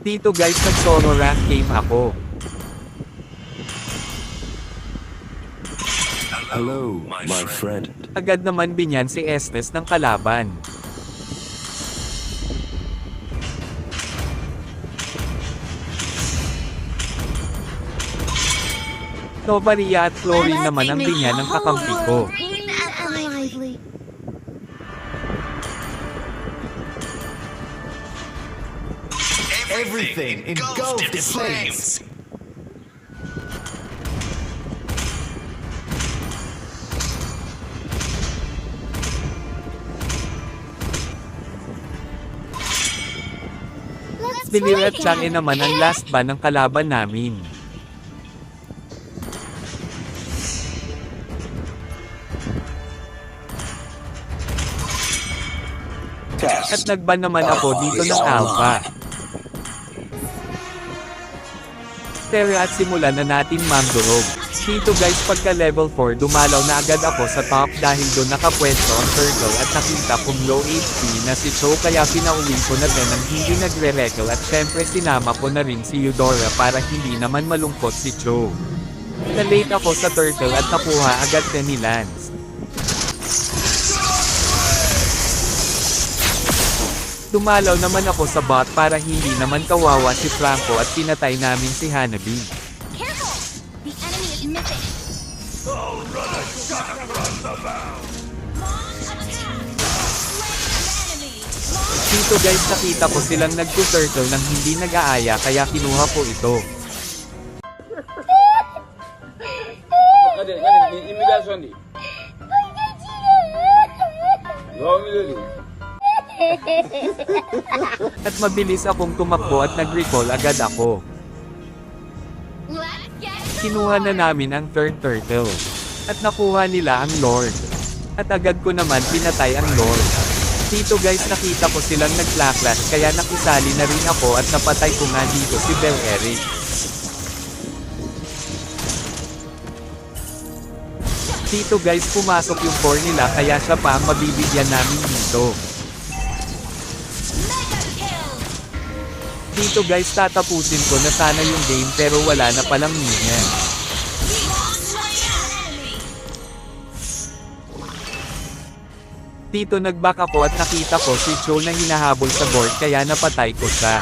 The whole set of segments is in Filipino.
Dito guys nag-solo rank game ako. Hello, my friend. Agad naman binyan si Estes ng kalaban. Novaria at Florine naman ang binyan ng kakampi ko. Everything engulfed in flames. Bilir at Chang'e naman ang last ban ng kalaban namin. At nagban naman ako dito ng Alpha. Pero at simulan na natin mamdurog. Dito guys pagka level 4 dumalaw na agad ako sa top dahil doon nakapwesto ang turtle at nakita kong low HP na si Cho kaya pinauwi ko na din ang hindi nagre-reckle at syempre sinama ko na rin si Eudora para hindi naman malungkot si Cho. Na-late ako sa turtle at nakuha agad ni Lance. Dumalaw naman ako sa bot para hindi naman kawawa si Franco at pinatay namin si Hanabi. The enemy is missing. Dito guys nakita ko silang nagtuturtle nang hindi nag-aaya kaya kinuha ko ito. At mabilis akong tumakbo at nag-recall agad ako. Let's get Kinuha na namin ang third turtle. At nakuha nila ang Lord. At agad ko naman pinatay ang Lord. Dito guys nakita ko silang nag-clash kaya nakisali na rin ako at napatay ko nga dito si Bel Eric. Dito guys pumasok yung core nila kaya siya pa ang mabibigyan namin dito. Dito guys tatapusin ko na sana yung game pero wala na palang minion. Dito nag-back ako at nakita ko si Cho na hinahabol sa board kaya napatay ko siya.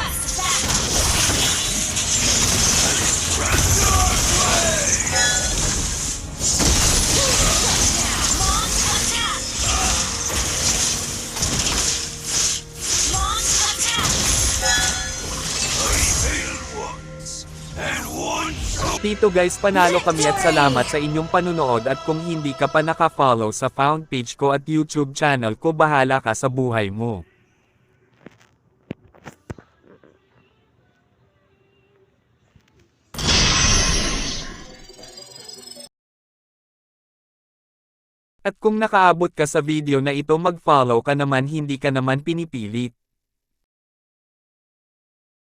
Dito guys panalo kami at salamat sa inyong panunood at kung hindi ka pa naka-follow sa found page ko at YouTube channel ko bahala ka sa buhay mo. At kung nakaabot ka sa video na ito mag-follow ka naman hindi ka naman pinipilit.